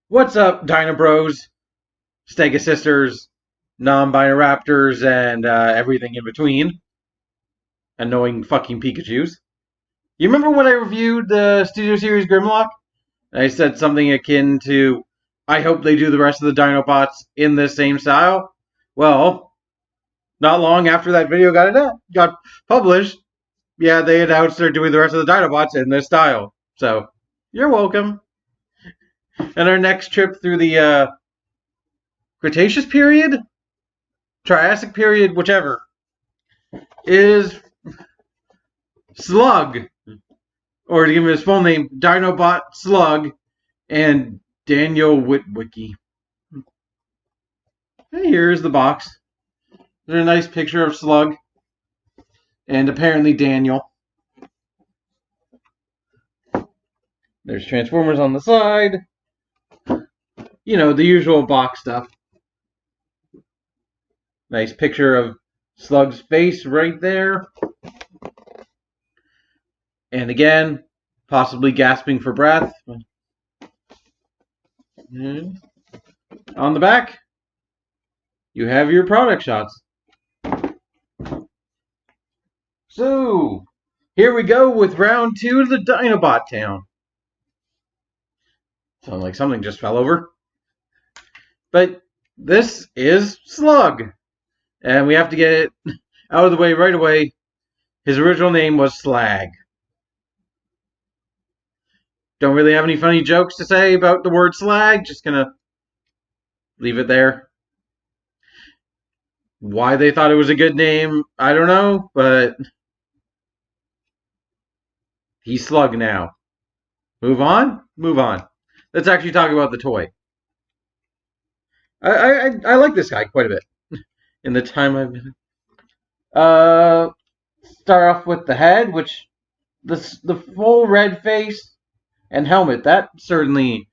What's up, Dino Bros, Stega Sisters, non-binary Raptors, and everything in between? Annoying fucking Pikachus. You remember when I reviewed the Studio Series Grimlock? I said something akin to, I hope they do the rest of the Dinobots in this same style? Well, not long after that video got published, yeah, they announced they're doing the rest of the Dinobots in this style. So, you're welcome. And our next trip through the Cretaceous period? Triassic period, whichever, is Slug, or to give him his full name, Dinobot Slug, and Daniel Witwicky. And here's the box. There's a nice picture of Slug, and apparently Daniel. There's Transformers on the side. You know, the usual box stuff. Nice picture of Slug's face right there. And again, possibly gasping for breath. And on the back, you have your product shots. So, here we go with round 2 of the Dinobot Town. Sounds like something just fell over. But this is Slug. And we have to get it out of the way right away. His original name was Slag. Don't really have any funny jokes to say about the word slag. Just gonna leave it there. Why they thought it was a good name, I don't know, but he's Slug now. Move on? Move on. Let's actually talk about the toy. I like this guy quite a bit in the time I've been. Start off with the head, which the full red face and helmet, that certainly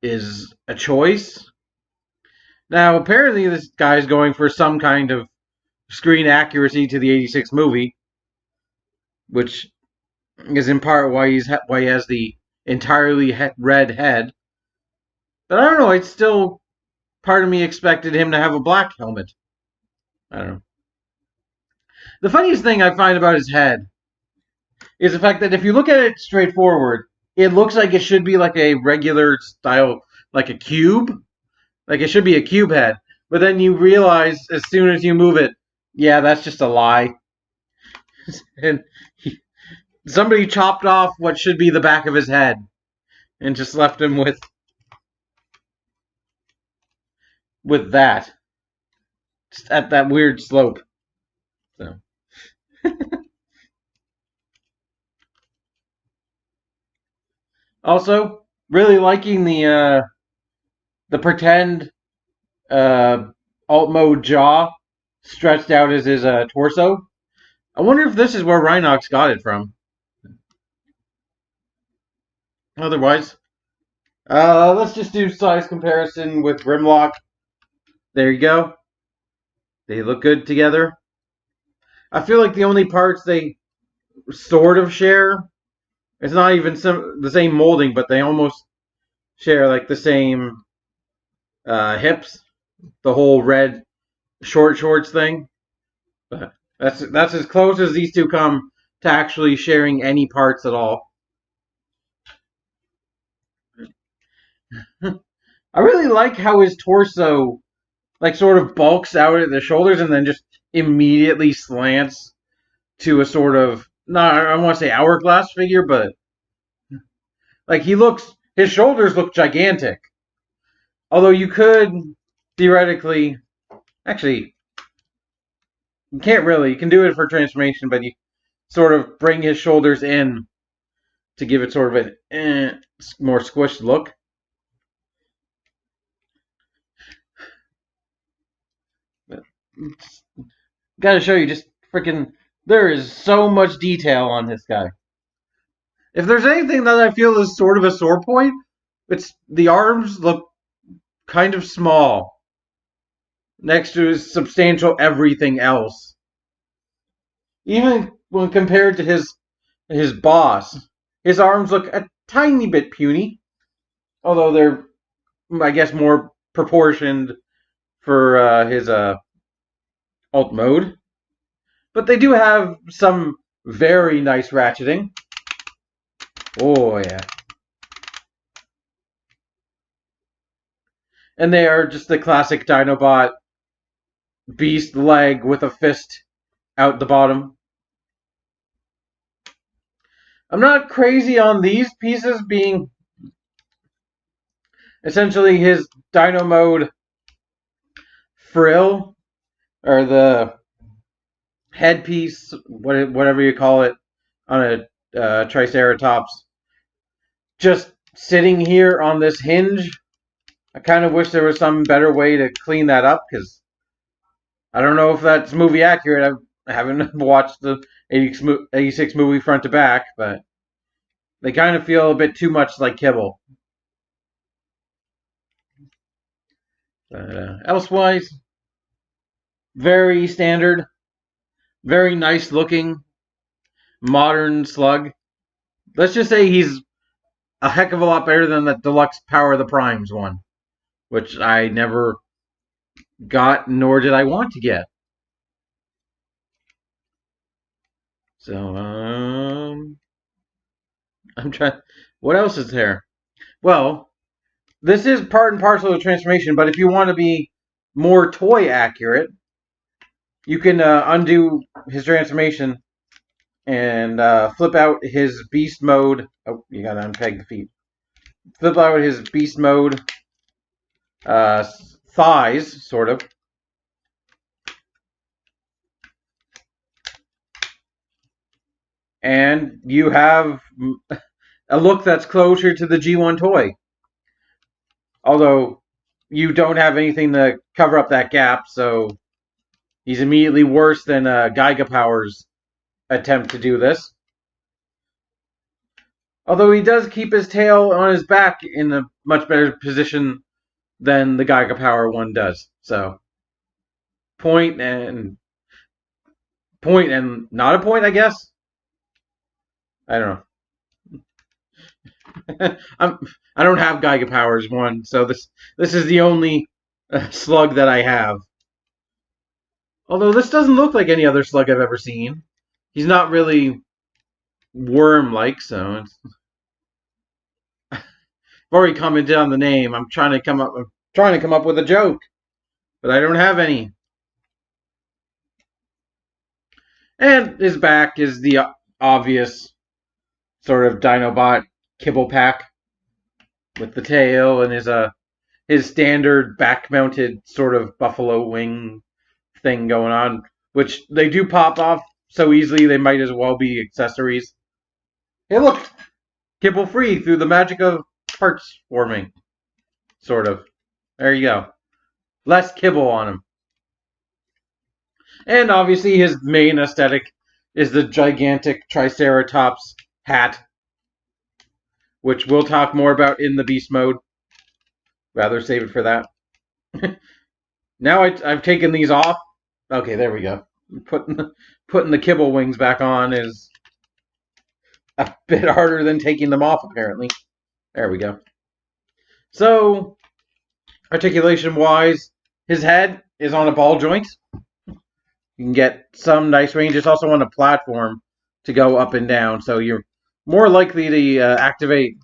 is a choice. Now, apparently this guy's going for some kind of screen accuracy to the '86 movie, which is in part why he has the entirely red head. But I don't know, it's still, part of me expected him to have a black helmet. I don't know. The funniest thing I find about his head is the fact that if you look at it straightforward, it looks like it should be like a regular style, like a cube. Like it should be a cube head. But then you realize as soon as you move it, yeah, that's just a lie. And somebody chopped off what should be the back of his head and just left him with that. Just at that weird slope. So. Also, really liking the pretend alt mode jaw stretched out as his torso. I wonder if this is where Rhinox got it from. Otherwise, let's just do size comparison with Grimlock. There you go. They look good together. I feel like the only parts they sort of share, it's not even the same molding, but they almost share like the same hips, the whole red shorts thing. But that's as close as these two come to actually sharing any parts at all. I really like how his torso like sort of bulks out at the shoulders and then just immediately slants to a sort of, not, I want to say hourglass figure, but like his shoulders look gigantic. Although you could theoretically, actually, you can't really, you can do it for transformation, but you sort of bring his shoulders in to give it sort of a more squished look. Gotta show you, just freaking, there is so much detail on this guy. If there's anything that I feel is sort of a sore point, it's the arms look kind of small next to his substantial everything else. Even when compared to his boss, his arms look a tiny bit puny, although they're I guess, more proportioned for his alt mode. But they do have some very nice ratcheting. Oh, yeah. And they are just the classic Dinobot beast leg with a fist out the bottom. I'm not crazy on these pieces being essentially his Dino Mode frill, or the headpiece, whatever you call it, on a Triceratops. Just sitting here on this hinge, I kind of wish there was some better way to clean that up, because I don't know if that's movie accurate. I haven't watched the 86 movie front to back, but they kind of feel a bit too much like kibble. Elsewise, very standard, very nice looking, modern slug. Let's just say he's a heck of a lot better than the deluxe Power of the Primes one, which I never got, nor did I want to get. So, I'm trying. What else is there? Well, this is part and parcel of the transformation, but if you want to be more toy accurate, you can undo his transformation and flip out his beast mode. Oh, you gotta unpeg the feet. Flip out his beast mode thighs, sort of. And you have a look that's closer to the G1 toy. Although you don't have anything to cover up that gap, so he's immediately worse than Giga Power's attempt to do this. Although he does keep his tail on his back in a much better position than the Giga Power one does. So, point and not a point, I guess. I don't know. I don't have Giga Powers one, so this is the only slug that I have. Although this doesn't look like any other slug I've ever seen. He's not really worm-like, so it's... I've already commented on the name. I'm trying to come up with a joke, but I don't have any. And his back is the obvious sort of Dinobot kibble pack with the tail and his standard back-mounted sort of buffalo wing thing going on, which they do pop off so easily they might as well be accessories. Hey, look! Kibble-free through the magic of parts forming. Sort of. There you go. Less kibble on him. And obviously his main aesthetic is the gigantic Triceratops hat, which we'll talk more about in the beast mode. Rather save it for that. Now I've taken these off. Okay, there we go. Putting the kibble wings back on is a bit harder than taking them off, apparently. There we go. So, articulation-wise, his head is on a ball joint. You can get some nice range. It's also on a platform to go up and down, so you're more likely to activate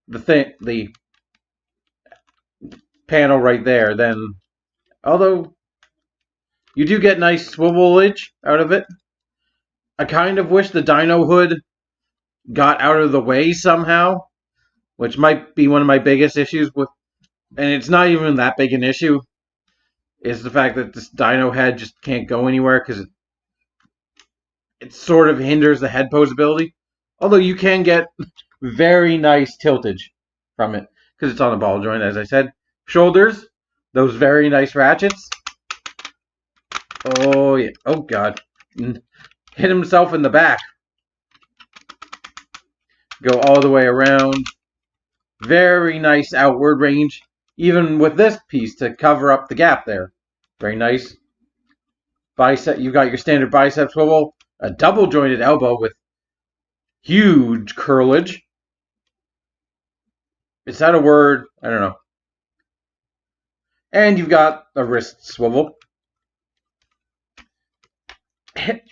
the panel right there than... Although, you do get nice swivelage out of it. I kind of wish the Dino Hood got out of the way somehow, which might be one of my biggest issues with... And it's not even that big an issue. Is the fact that this Dino head just can't go anywhere because it sort of hinders the head posability. Although you can get very nice tiltage from it because it's on a ball joint, as I said. Shoulders, those very nice ratchets. Oh, yeah. Oh, God. Hit himself in the back. Go all the way around. Very nice outward range. Even with this piece to cover up the gap there. Very nice. Bicep. You've got your standard bicep swivel. A double jointed elbow with huge curlage. Is that a word? I don't know. And you've got a wrist swivel.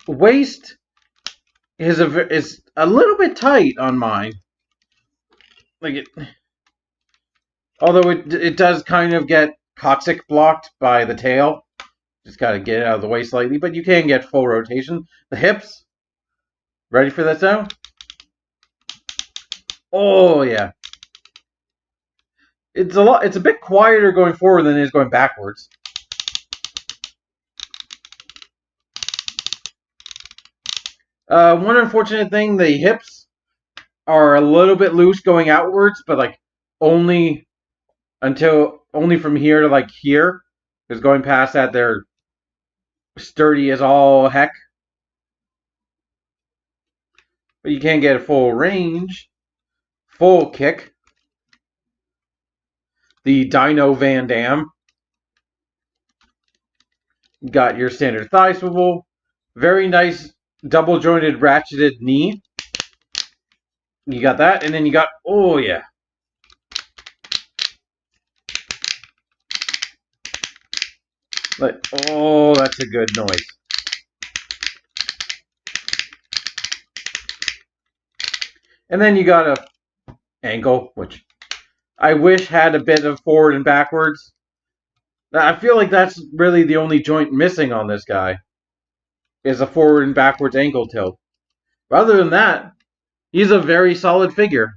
Waist is a little bit tight on mine. Although it does kind of get coccyx blocked by the tail. Just got to get it out of the way slightly, but you can get full rotation. The hips. Ready for this now? Oh yeah. It's a bit quieter going forward than it is going backwards. One unfortunate thing, the hips are a little bit loose going outwards, but like only from here to like here. Because going past that, they're sturdy as all heck. But you can't get a full range. Full kick. The Dino Van Dam. You got your standard thigh swivel. Very nice double jointed ratcheted knee. You got that, and then you got, oh yeah. Like, oh, that's a good noise. And then you got a ankle, which I wish had a bit of forward and backwards. I feel like that's really the only joint missing on this guy, is a forward and backwards ankle tilt. Other than that, he's a very solid figure.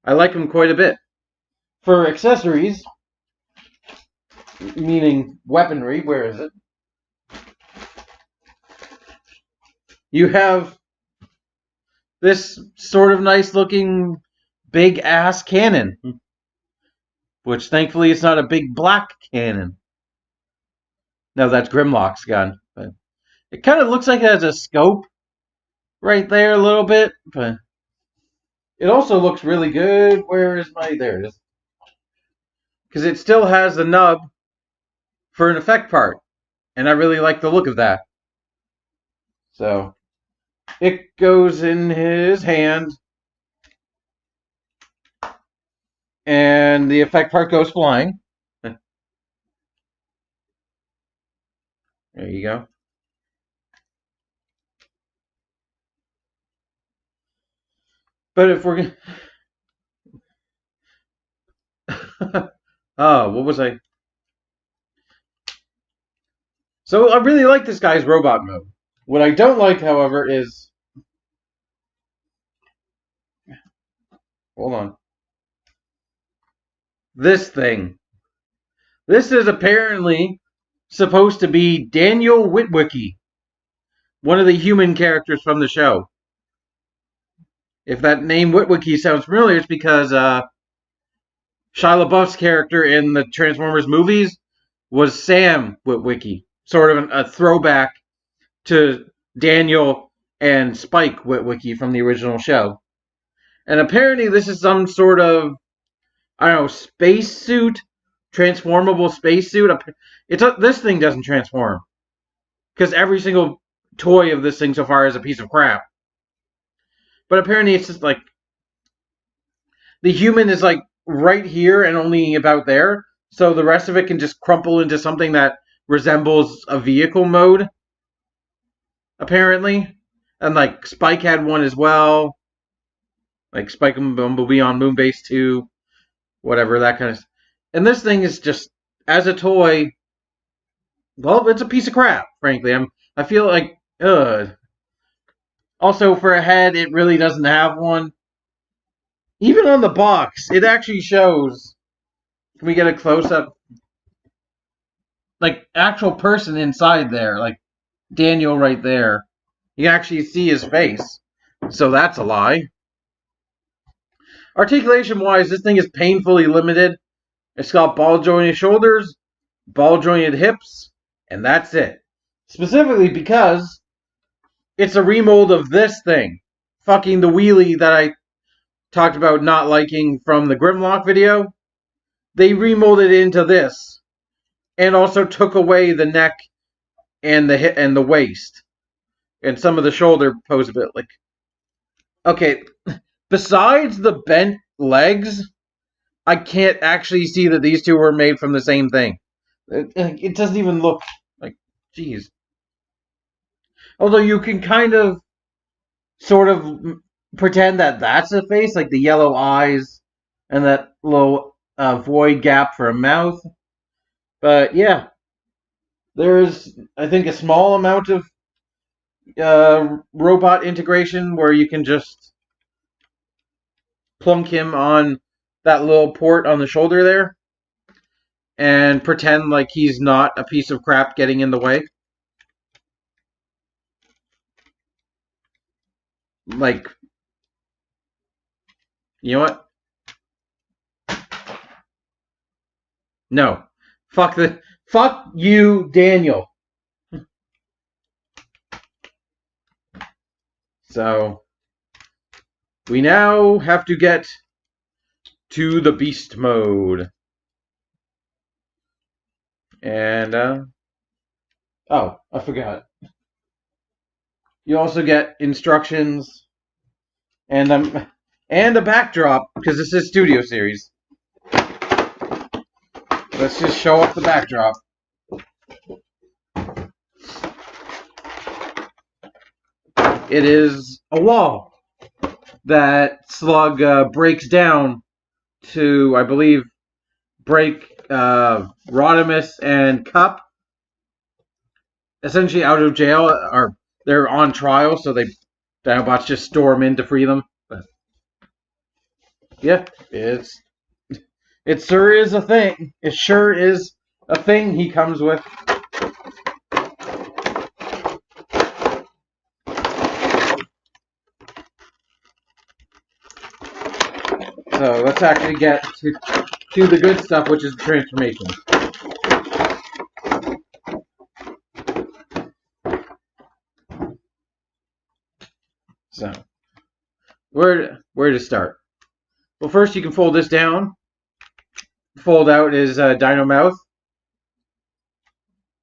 I like him quite a bit. For accessories, meaning weaponry, where is it? You have this sort of nice looking big ass cannon. Which thankfully it's not a big black cannon. No, that's Grimlock's gun. But it kind of looks like it has a scope right there a little bit. But it also looks really good. Where is my... There it is. Because it still has the nub for an effect part. And I really like the look of that. So it goes in his hand. And the effect part goes flying. There you go. But if we're... Oh, what was I... So I really like this guy's robot mode. What I don't like, however, is... Hold on. This thing. This is apparently supposed to be Daniel Witwicky, one of the human characters from the show. If that name Witwicky sounds familiar, it's because Shia LaBeouf's character in the Transformers movies was Sam Witwicky, sort of a throwback to Daniel and Spike Witwicky from the original show. And apparently this is some sort of, I don't know, spacesuit, transformable spacesuit. This thing doesn't transform. Because every single toy of this thing so far is a piece of crap. But apparently it's just like, the human is like right here and only about there. So the rest of it can just crumple into something that resembles a vehicle mode. Apparently. And like Spike had one as well. Like Spike and Bumblebee on Moonbase 2. Whatever, that kind of... And this thing is just, as a toy, well, it's a piece of crap, frankly. I feel like, ugh. Also, for a head, it really doesn't have one. Even on the box, it actually shows... Can we get a close-up? Like, actual person inside there. Like, Daniel right there. You actually see his face. So that's a lie. Articulation-wise, this thing is painfully limited. It's got ball-jointed shoulders, ball-jointed hips, and that's it. Specifically because it's a remold of this thing. Fucking the wheelie that I talked about not liking from the Grimlock video. They remolded it into this. And also took away the neck and the hip and the waist. And some of the shoulder pose a bit like... Okay, besides the bent legs, I can't actually see that these two were made from the same thing. It doesn't even look like, geez. Although you can kind of, sort of pretend that that's a face, like the yellow eyes and that little void gap for a mouth. But yeah, there's, I think, a small amount of robot integration where you can just plunk him on that little port on the shoulder there and pretend like he's not a piece of crap getting in the way. Like, you know what? No. Fuck you, Daniel. So, we now have to get to the beast mode. And, oh, I forgot. You also get instructions and a backdrop, because this is Studio Series. Let's just show up the backdrop. It is a wall that Slug breaks down to, I believe, break Rodimus and Cup essentially out of jail, or they're on trial, so Dinobots just storm in to free them. But yeah, it sure is a thing. It sure is a thing he comes with. So let's actually get to the good stuff, which is the transformation. So where to start? Well, first you can fold this down. Fold out is Dino Mouth,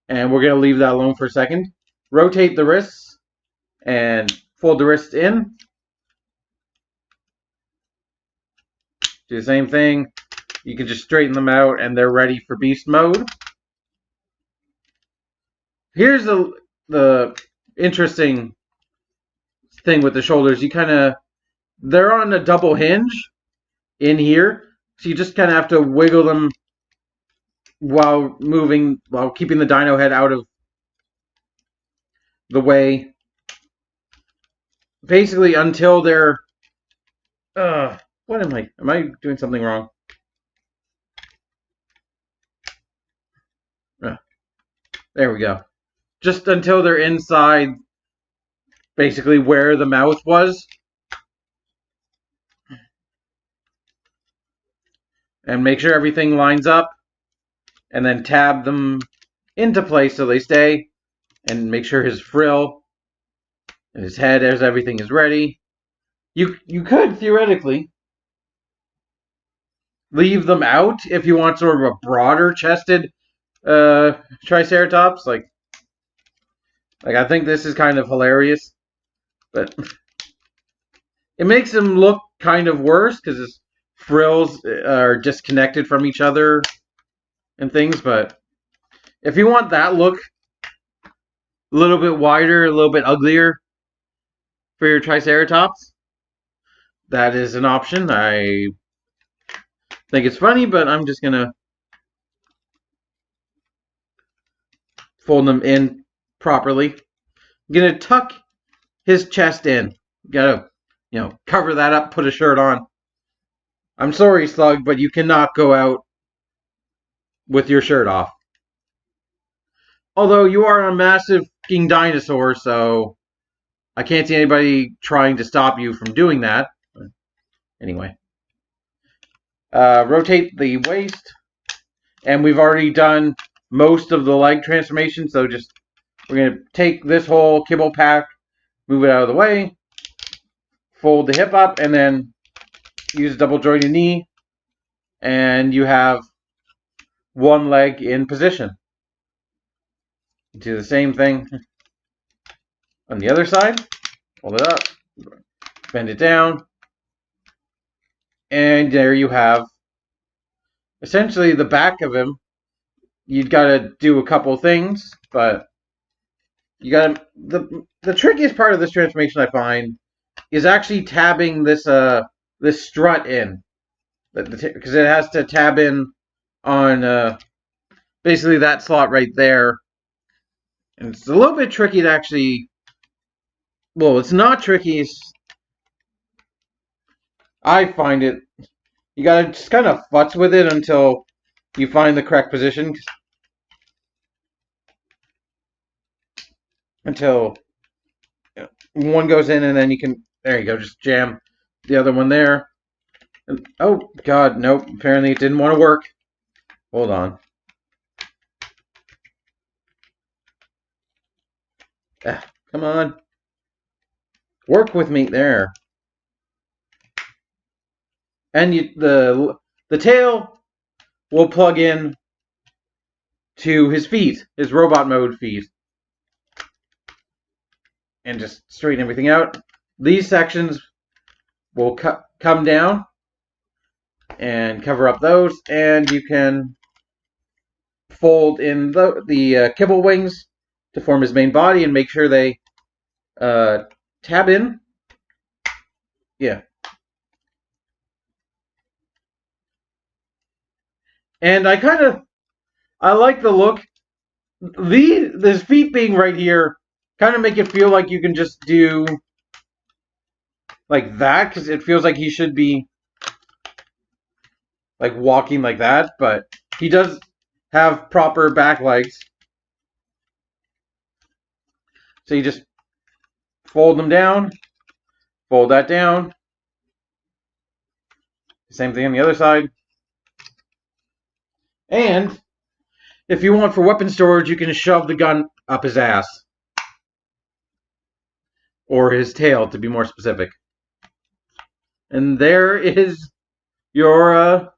and we're gonna leave that alone for a second. Rotate the wrists and fold the wrists in. Do the same thing. You can just straighten them out and they're ready for beast mode. Here's the interesting thing with the shoulders. They're on a double hinge in here. So you just kind of have to wiggle them while keeping the dino head out of the way. Basically until they're, what am I doing something wrong? There we go. Just until they're inside, basically where the mouth was. And make sure everything lines up. And then tab them into place so they stay. And make sure his frill and his head, as everything is ready. You could, theoretically, leave them out if you want sort of a broader chested Triceratops. Like I think this is kind of hilarious, but it makes him look kind of worse because his frills are disconnected from each other and things. But if you want that look a little bit wider, a little bit uglier for your Triceratops, that is an option. I think it's funny, but I'm just gonna fold them in properly. I'm gonna tuck his chest in. Gotta, cover that up, put a shirt on. I'm sorry, Slug, but you cannot go out with your shirt off. Although you are a massive king dinosaur, so I can't see anybody trying to stop you from doing that. But anyway. Rotate the waist. And we've already done most of the leg transformation, so we're going to take this whole kibble pack, move it out of the way, fold the hip up, and then use a double jointed knee, and you have one leg in position. Do the same thing on the other side. Hold it up, bend it down, and there you have essentially the back of him you gotta do a couple things, but you gotta the trickiest part of this transformation I find is actually tabbing this strut in, because it has to tab in on basically that slot right there, and it's a little bit tricky to actually. Well, it's not tricky. I find it. You gotta just kind of futz with it until you find the correct position. Until one goes in, and then you can. There you go. Just jam the other one there. And, oh God, nope. Apparently it didn't want to work. Hold on. Come on. Work with me there. And the tail will plug in to his feet, his robot mode feet. And just straighten everything out. These sections will come down and cover up those, and you can fold in the kibble wings to form his main body and make sure they tab in. Yeah. And I like the look. His feet being right here kind of make it feel like you can just do like that, because it feels like he should be like walking like that, but he does have proper back legs. So you just fold them down, fold that down. Same thing on the other side. And if you want for weapon storage, you can shove the gun up his ass. Or his tail, to be more specific. And there is your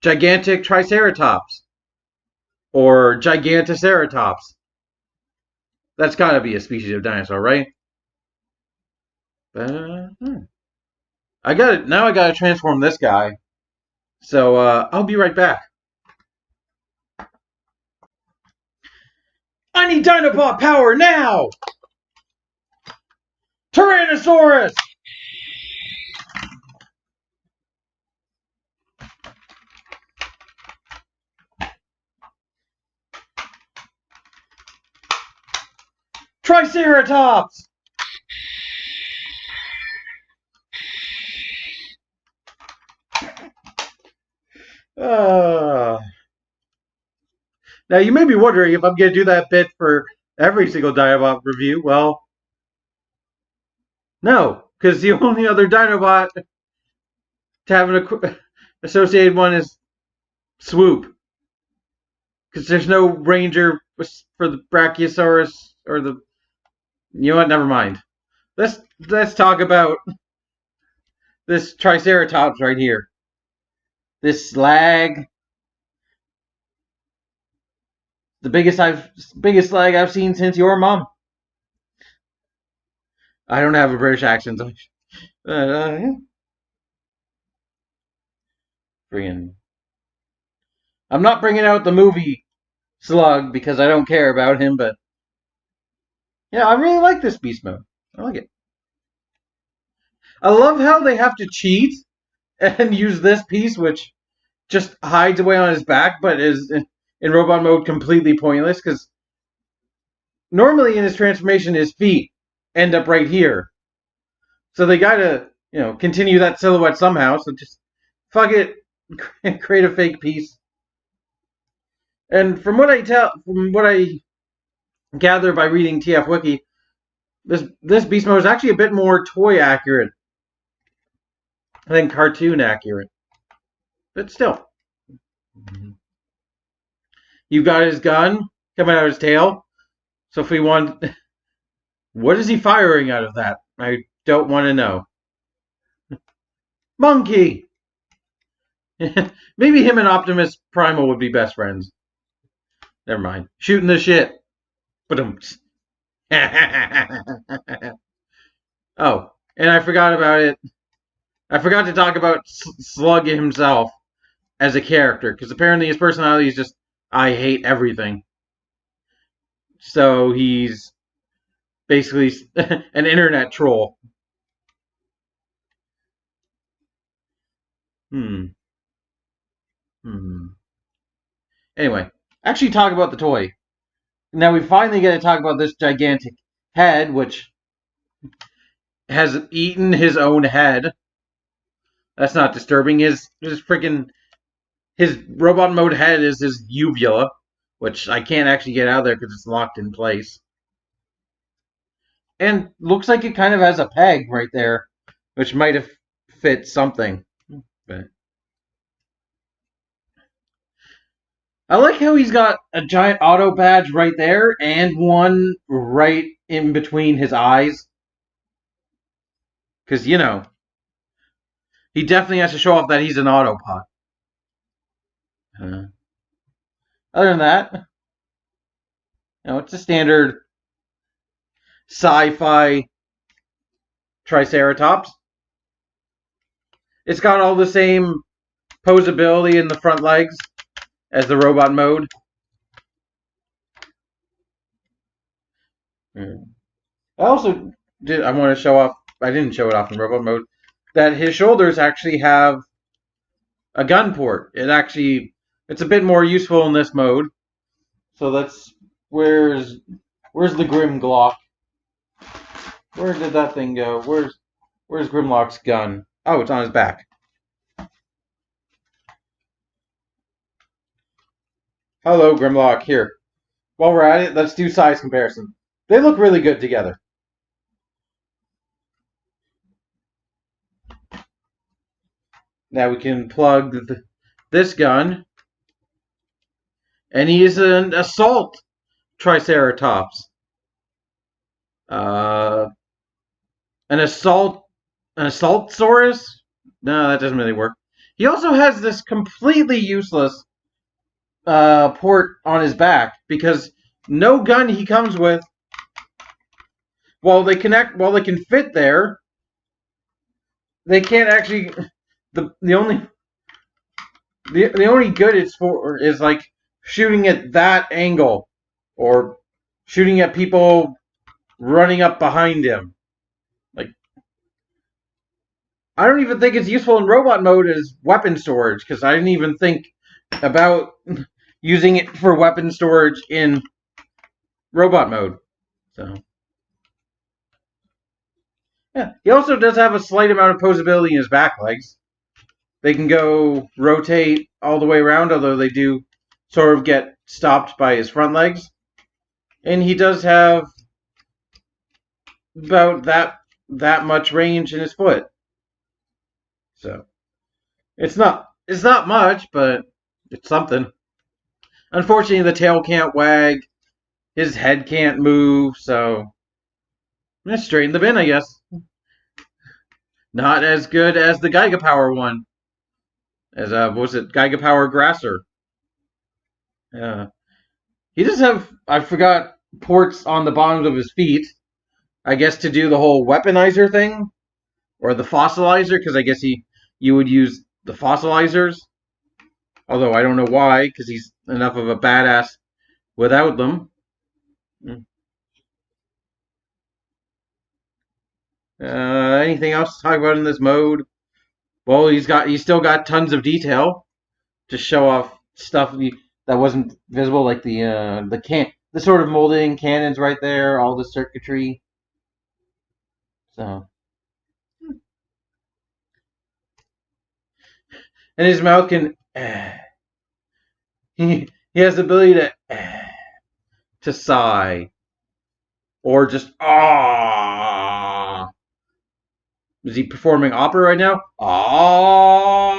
gigantic Triceratops. Or Gigantoceratops. That's gotta be a species of dinosaur, right? I gotta transform this guy. So I'll be right back. I need Dinobot power now! Tyrannosaurus! Triceratops! Now you may be wondering if I'm going to do that bit for every single Dinobot review. Well, no, because the only other Dinobot to have an associated one is Swoop. Because there's no Ranger for the Brachiosaurus or the. You know what? Never mind. Let's talk about this Triceratops right here. This slag. The biggest slag I've seen since your mom. I don't have a British accent. Friggin'. I'm not bringing out the movie Slug because I don't care about him, but yeah, I really like this beast mode. I like it. I love how they have to cheat and use this piece, which just hides away on his back, but is in robot mode completely pointless, because normally in his transformation his feet end up right here. So they gotta, continue that silhouette somehow, so just fuck it, create a fake piece. And from what I gather by reading TF Wiki, this beast mode is actually a bit more toy accurate than cartoon accurate. But still. You've got his gun coming out of his tail. So if we want... What is he firing out of that? I don't want to know. Monkey! Maybe him and Optimus Primal would be best friends. Never mind. Shooting the shit. Oh, and I forgot about it. I forgot to talk about Slug himself as a character, because apparently his personality is just I hate everything. So he's basically an internet troll. Hmm. Hmm. Anyway, actually talk about the toy. Now we finally get to talk about this gigantic head, which has eaten his own head. That's not disturbing. His robot mode head is his uvula, which I can't actually get out of there because it's locked in place. And looks like it kind of has a peg right there, which might have fit something. But I like how he's got a giant auto badge right there and one right in between his eyes. Because, he definitely has to show off that he's an Autobot. Other than that, it's a standard sci-fi Triceratops. It's got all the same posability in the front legs as the robot mode. I also I want to show off, I didn't show it off in robot mode, that his shoulders actually have a gun port. It's a bit more useful in this mode. So where's the Grimlock? Where did that thing go? Where's Grimlock's gun? Oh, it's on his back. Hello, Grimlock. Here. While we're at it, let's do size comparison. They look really good together. Now we can plug this gun. And he is an assault Triceratops. An assaultsaurus? No, that doesn't really work. He also has this completely useless port on his back because no gun he comes with, while they can fit there, they can't actually. The only good it's for is like shooting at that angle or shooting at people running up behind him. Like, I don't even think it's useful in robot mode as weapon storage because I didn't even think about using it for weapon storage in robot mode. So, yeah. He also does have a slight amount of posability in his back legs. They can go rotate all the way around, although they do sort of get stopped by his front legs. And he does have about that much range in his foot. So, it's not much, but it's something. Unfortunately, the tail can't wag. His head can't move, so let's straight in the bin, I guess. Not as good as the Giga Power one. As was it Giga Power Grasser? He does have, I forgot, ports on the bottoms of his feet. I guess to do the whole weaponizer thing, or the fossilizer, because I guess you would use the fossilizers. Although I don't know why, because he's enough of a badass without them. Anything else to talk about in this mode? Well, he's still got tons of detail to show off stuff that wasn't visible, like the sort of molding cannons right there, all the circuitry. So, and his mouth can. He has the ability to sigh, or just ah. Is he performing opera right now? Ah.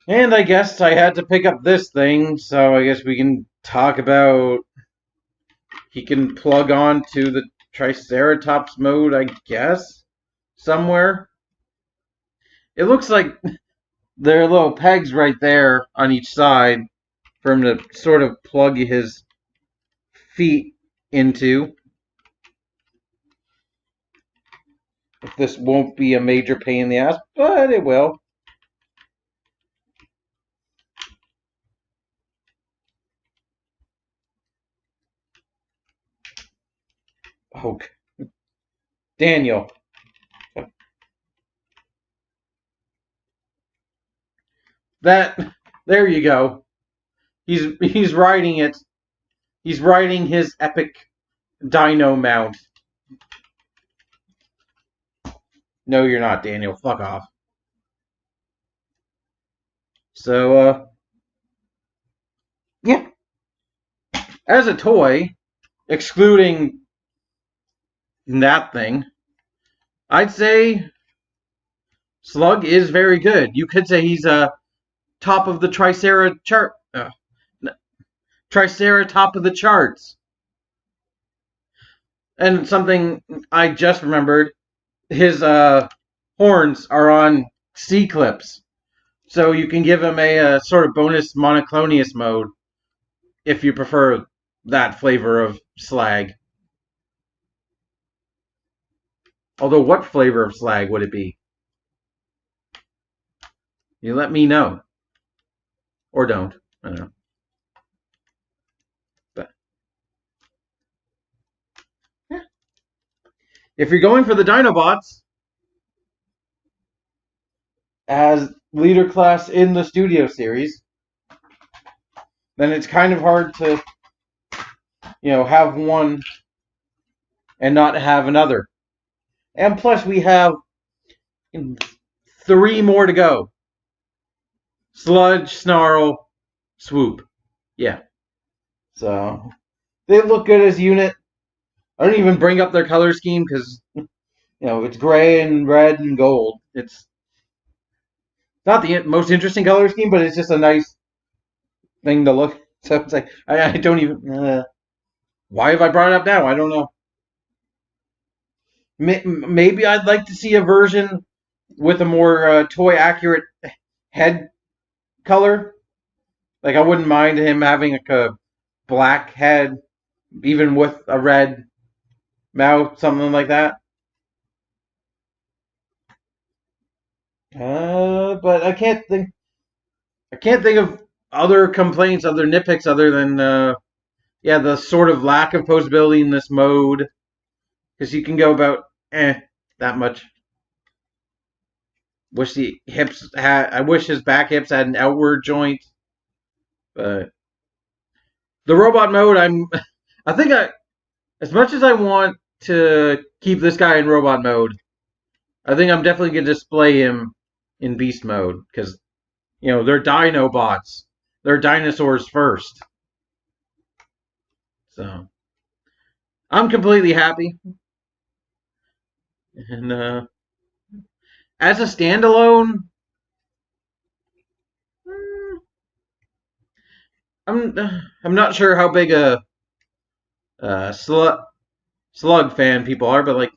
And I guess I had to pick up this thing, so I guess we can talk about. He can plug on to the Triceratops mode, I guess, somewhere. It looks like there are little pegs right there on each side for him to sort of plug his feet into. this won't be a major pain in the ass, but it will. Oh, Daniel. There you go. He's riding it. He's riding his epic dino mount. No, you're not, Daniel. Fuck off. So, yeah. As a toy, excluding that thing, I'd say Slug is very good. You could say he's top of the Tricera chart. Tricera top of the charts. And something I just remembered, his horns are on C-clips. So you can give him a sort of bonus monoclonius mode if you prefer that flavor of slag. Although, what flavor of slag would it be? You let me know. Or don't. I don't know. But yeah. If you're going for the Dinobots as leader class in the studio series, then it's kind of hard to, have one and not have another. And plus, we have 3 more to go. Sludge, Snarl, Swoop. Yeah. So, they look good as a unit. I don't even bring up their color scheme because, it's gray and red and gold. It's not the most interesting color scheme, but it's just a nice thing to look. So it's like, I don't even... why have I brought it up now? I don't know. Maybe I'd like to see a version with a more toy-accurate head color. Like, I wouldn't mind him having a black head, even with a red mouth, something like that. But I can't think of other complaints, other nitpicks, other than the sort of lack of posability in this mode. Because you can go about that much. I wish his back hips had an outward joint. But the robot mode, as much as I want to keep this guy in robot mode, I think I'm definitely going to display him in beast mode. Because, they're Dinobots. They're dinosaurs first. So, I'm completely happy. And, as a standalone, I'm not sure how big a Slug fan people are, but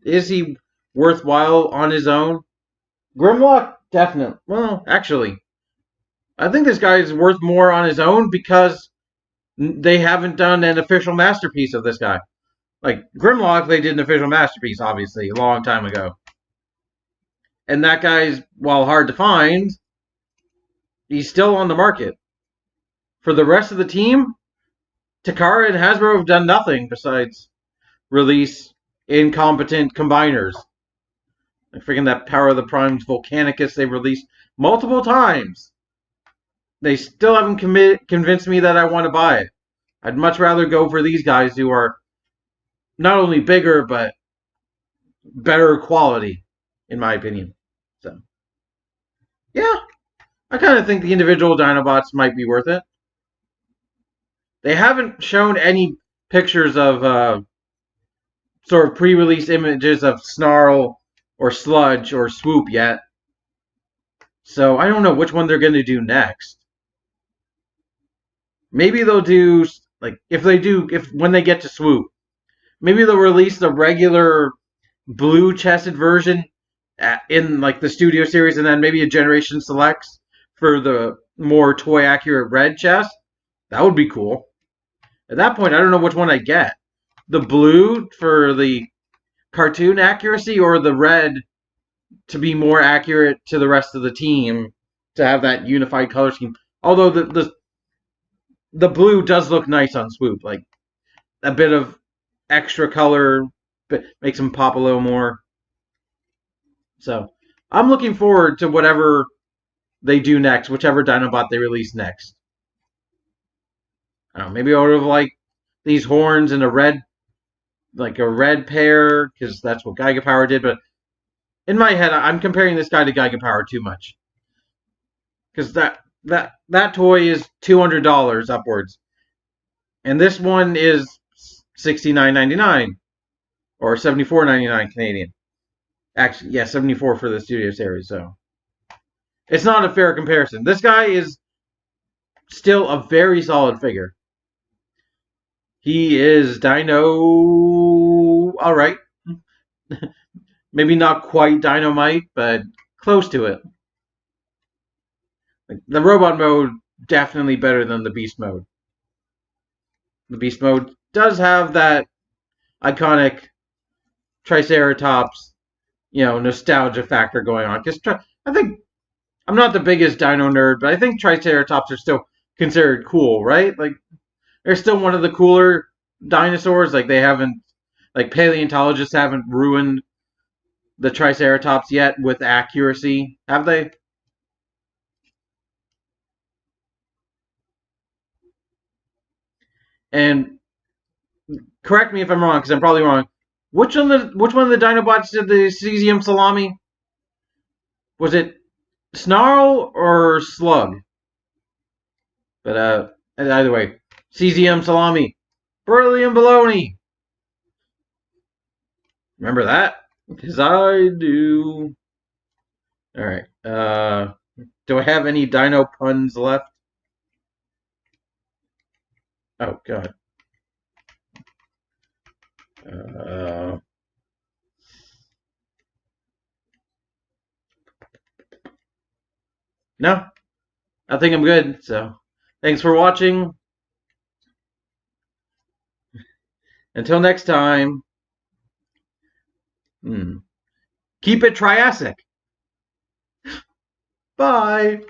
is he worthwhile on his own? Grimlock, definitely. Well, actually, I think this guy is worth more on his own because they haven't done an official masterpiece of this guy. Like, Grimlock, they did an official masterpiece, obviously, a long time ago. And that guy's, while hard to find, he's still on the market. For the rest of the team, Takara and Hasbro have done nothing besides release incompetent combiners. Like freaking that Power of the Primes Volcanicus they released multiple times. They still haven't convinced me that I want to buy it. I'd much rather go for these guys who are not only bigger, but better quality, in my opinion. So, yeah. I kind of think the individual Dinobots might be worth it. They haven't shown any pictures of sort of pre-release images of Snarl or Sludge or Swoop yet. So I don't know which one they're going to do next. Maybe they'll do, when they get to Swoop, maybe they'll release the regular blue-chested version in, the Studio Series, and then maybe a Generation Selects for the more toy-accurate red chest. That would be cool. At that point, I don't know which one I get. the blue for the cartoon accuracy or the red to be more accurate to the rest of the team to have that unified color scheme. Although the blue does look nice on Swoop, like a bit of extra color makes them pop a little more. So I'm looking forward to whatever they do next, whichever Dinobot they release next. I don't know, maybe I would have like these horns and a red pair, because that's what Giga Power did. But in my head, I'm comparing this guy to Giga Power too much, because that toy is $200 upwards, and this one is $69.99 or $74.99 Canadian. Actually, yeah, 74 for the Studio Series. So it's not a fair comparison. This guy is still a very solid figure. He is Dino, all right. Maybe not quite Dinomight, but close to it. The robot mode, definitely better than the beast mode. The beast mode does have that iconic Triceratops, nostalgia factor going on. Because I think, I'm not the biggest dino nerd, but I think Triceratops are still considered cool, right? Like, they're still one of the cooler dinosaurs. Like, paleontologists haven't ruined the Triceratops yet with accuracy, have they? And correct me if I'm wrong, because I'm probably wrong. Which one of the Dinobots did the cesium salami? Was it Snarl or Slug? But either way, cesium salami, beryllium baloney. Remember that? Because I do. All right. Do I have any dino puns left? Oh God. No, I think I'm good. So, thanks for watching. Until next time. Keep it Triassic. Bye.